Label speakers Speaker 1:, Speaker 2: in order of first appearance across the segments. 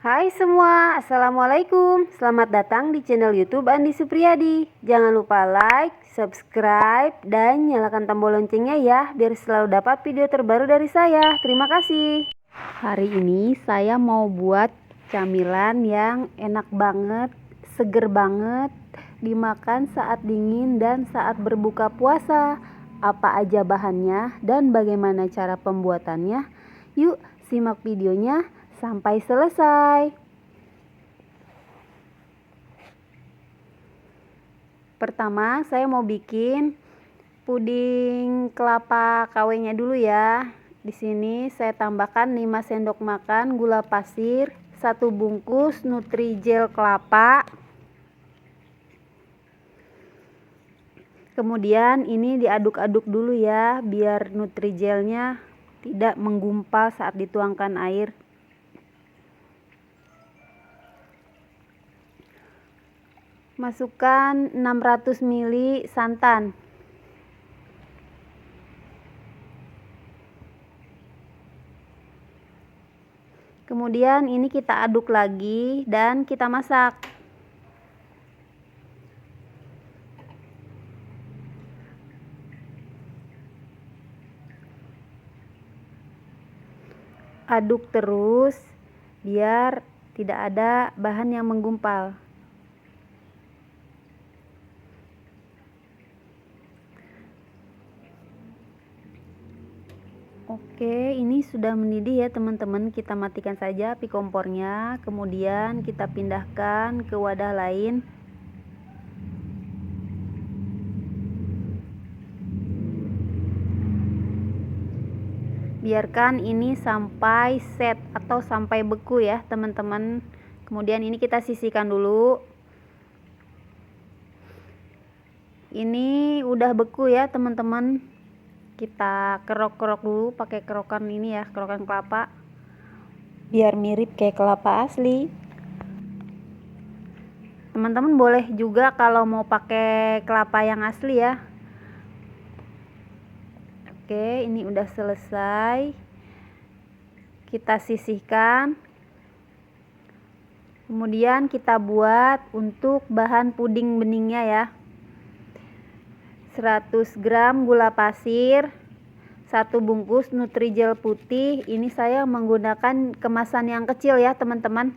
Speaker 1: Hai semua, Assalamualaikum. Selamat datang di channel YouTube Andi Supriyadi. Jangan lupa like, subscribe, dan nyalakan tombol loncengnya ya, biar selalu dapat video terbaru dari saya. Terima kasih. Hari ini saya mau buat camilan yang enak banget, seger banget, dimakan saat dingin dan saat berbuka puasa. Apa aja bahannya dan bagaimana cara pembuatannya? Yuk simak videonya sampai selesai. Pertama, saya mau bikin puding kelapa KW-nya dulu ya. Di sini saya tambahkan 5 sendok makan gula pasir, 1 bungkus Nutrijel kelapa. Kemudian ini diaduk-aduk dulu ya, biar Nutrijelnya tidak menggumpal saat dituangkan air. Masukkan 600 ml santan. Kemudian ini kita aduk lagi dan kita masak. Aduk terus biar tidak ada bahan yang menggumpal. Oke, ini sudah mendidih ya teman-teman. Kita matikan saja api kompornya, kemudian kita pindahkan ke wadah lain. Biarkan ini sampai set atau sampai beku ya teman-teman. Kemudian ini kita sisihkan dulu. Ini udah beku ya teman-teman. Kita kerok-kerok dulu pakai kerokan ini ya, kerokan kelapa, biar mirip kayak kelapa asli. Teman-teman boleh juga kalau mau pakai kelapa yang asli ya. Oke, ini udah selesai. Kita sisihkan. Kemudian kita buat untuk bahan puding beningnya ya. 100 gram gula pasir, 1 bungkus Nutrijel putih. Ini saya menggunakan kemasan yang kecil ya teman-teman.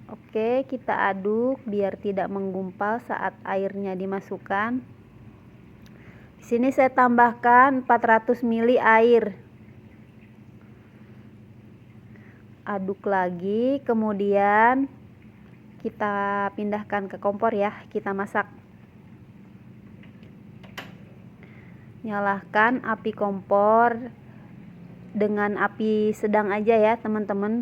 Speaker 1: Oke, kita aduk biar tidak menggumpal saat airnya dimasukkan. Di sini saya tambahkan 400 ml air. Aduk lagi, kemudian kita pindahkan ke kompor ya, kita masak. Nyalakan api kompor dengan api sedang aja ya teman-teman.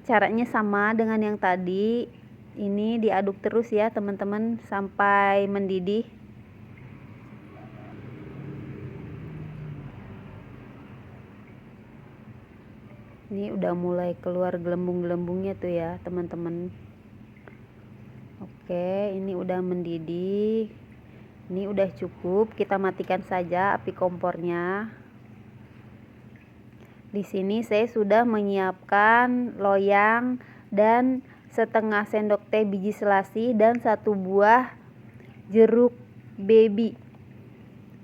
Speaker 1: Caranya sama dengan yang tadi. Ini diaduk terus ya teman-teman sampai mendidih. Ini udah mulai keluar gelembung-gelembungnya tuh ya teman-teman. Oke, ini udah mendidih. Ini udah cukup, kita matikan saja api kompornya. Di sini saya sudah menyiapkan loyang dan setengah sendok teh biji selasi dan 1 buah jeruk baby.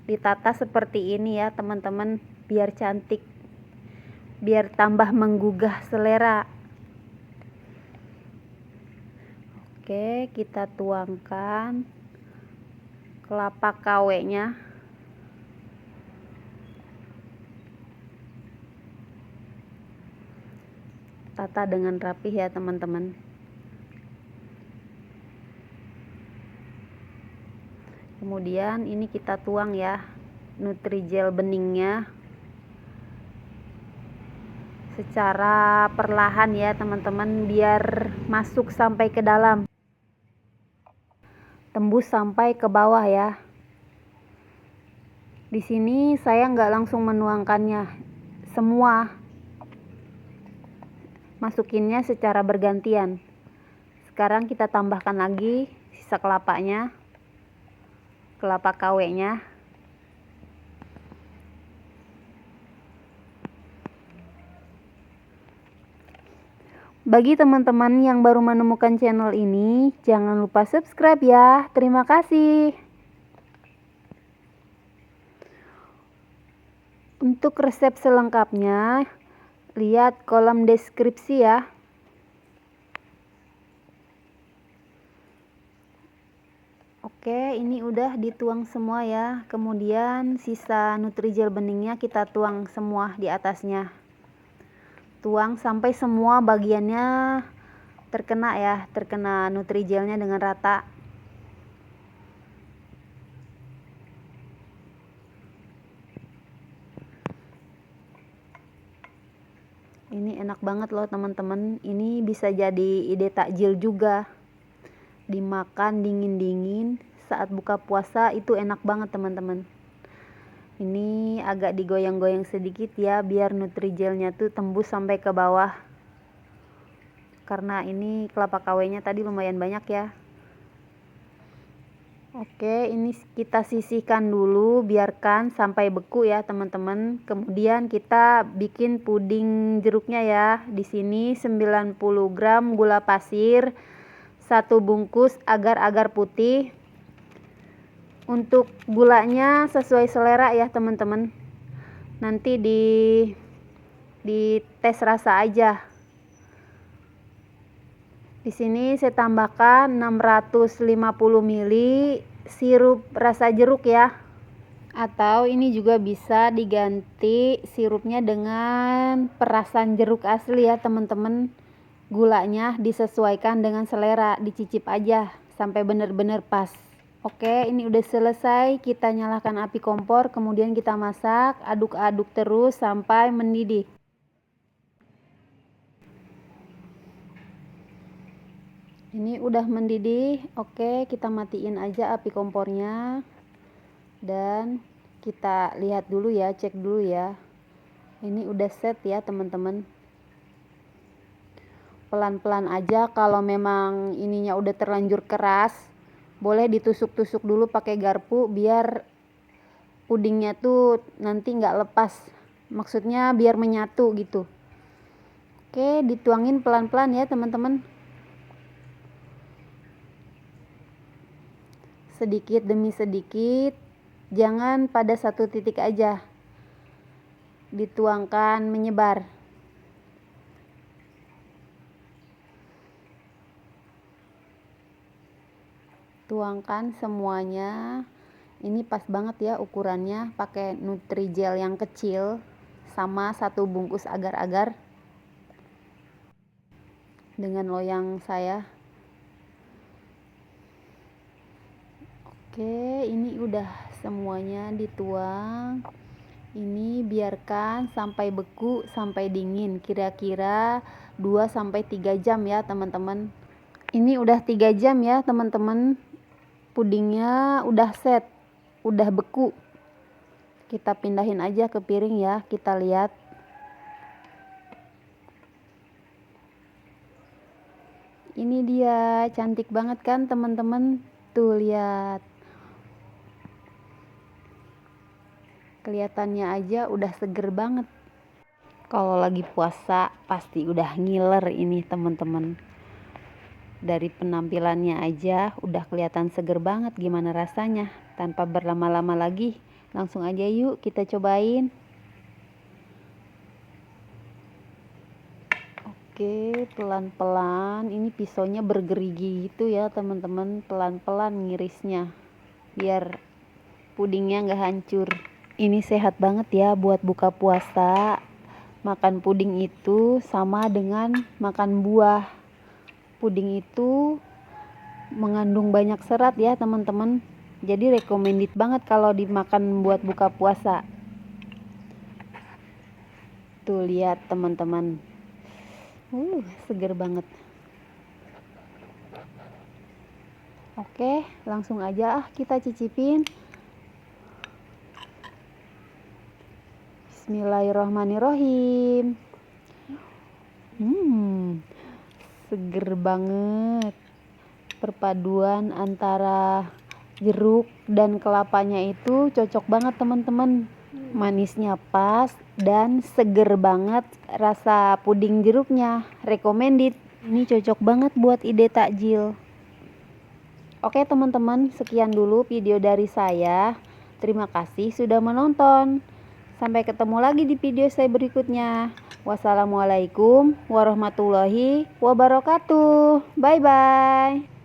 Speaker 1: Ditata seperti ini ya teman-teman, biar cantik, biar tambah menggugah selera. Oke, kita tuangkan kelapa KW-nya. Tata dengan rapih ya teman-teman. Kemudian ini kita tuang ya Nutrijel beningnya secara perlahan ya teman-teman, biar masuk sampai ke dalam, tembus sampai ke bawah ya. Di sini saya nggak langsung menuangkannya semua, masukinnya secara bergantian. Sekarang kita tambahkan lagi sisa kelapanya, kelapa KW-nya. Bagi teman-teman yang baru menemukan channel ini, jangan lupa subscribe ya. Terima kasih. Untuk resep selengkapnya, lihat kolom deskripsi ya. Oke, ini udah dituang semua ya. Kemudian sisa Nutrijel beningnya kita tuang semua di atasnya. Tuang sampai semua bagiannya terkena ya, terkena Nutrijelnya dengan rata. Ini enak banget loh teman-teman. Ini bisa jadi ide takjil juga. Dimakan dingin-dingin saat buka puasa itu enak banget teman-teman. Ini agak digoyang-goyang sedikit ya biar Nutrijelnya tuh tembus sampai ke bawah. Karena ini kelapa kawenya tadi lumayan banyak ya. Oke, ini kita sisihkan dulu, biarkan sampai beku ya teman-teman. Kemudian kita bikin puding jeruknya ya. Di sini 90 gram gula pasir, 1 bungkus agar-agar putih. Untuk gulanya sesuai selera ya teman-teman. Nanti di tes rasa aja. Di sini saya tambahkan 650 ml sirup rasa jeruk ya. Atau ini juga bisa diganti sirupnya dengan perasan jeruk asli ya teman-teman. Gulanya disesuaikan dengan selera, dicicip aja sampai benar-benar pas. Oke, ini udah selesai. Kita nyalakan api kompor, kemudian kita masak, aduk-aduk terus sampai mendidih. Ini udah mendidih. Oke, kita matiin aja api kompornya. Dan kita lihat dulu ya, cek dulu ya. Ini udah set ya teman-teman. Pelan-pelan aja, kalau memang ininya udah terlanjur keras, boleh ditusuk-tusuk dulu pakai garpu biar pudingnya tuh nanti nggak lepas. Maksudnya biar menyatu gitu. Oke, dituangin pelan-pelan ya teman-teman. Sedikit demi sedikit, jangan pada satu titik aja. Dituangkan menyebar. Tuangkan semuanya. Ini pas banget ya ukurannya, pakai Nutrijel yang kecil sama 1 bungkus agar-agar dengan loyang saya. Oke, ini udah semuanya dituang. Ini biarkan sampai beku, sampai dingin, kira-kira 2-3 jam ya teman-teman. Ini udah 3 jam ya teman-teman. Pudingnya udah set, udah beku. Kita pindahin aja ke piring ya, kita lihat. Ini dia, cantik banget kan teman-teman. Tuh lihat. Kelihatannya aja udah seger banget. Kalau lagi puasa pasti udah ngiler ini teman-teman. Dari penampilannya aja udah kelihatan seger banget, gimana rasanya. Tanpa berlama-lama lagi, langsung aja yuk kita cobain. Oke, pelan-pelan. Ini pisaunya bergerigi gitu ya teman-teman. Pelan-pelan ngirisnya biar pudingnya nggak hancur. Ini sehat banget ya buat buka puasa. Makan puding itu sama dengan makan buah. Puding itu mengandung banyak serat ya teman-teman. Jadi recommended banget kalau dimakan buat buka puasa. Tuh lihat teman-teman. Seger banget. Oke, langsung aja kita cicipin. Bismillahirrahmanirrahim. Seger banget. Perpaduan antara jeruk dan kelapanya itu cocok banget teman-teman. Manisnya pas, dan seger banget rasa puding jeruknya. Recommended. Ini cocok banget buat ide takjil. Oke teman-teman, sekian dulu video dari saya. Terima kasih sudah menonton. Sampai ketemu lagi di video saya berikutnya. Wassalamualaikum warahmatullahi wabarakatuh. Bye bye.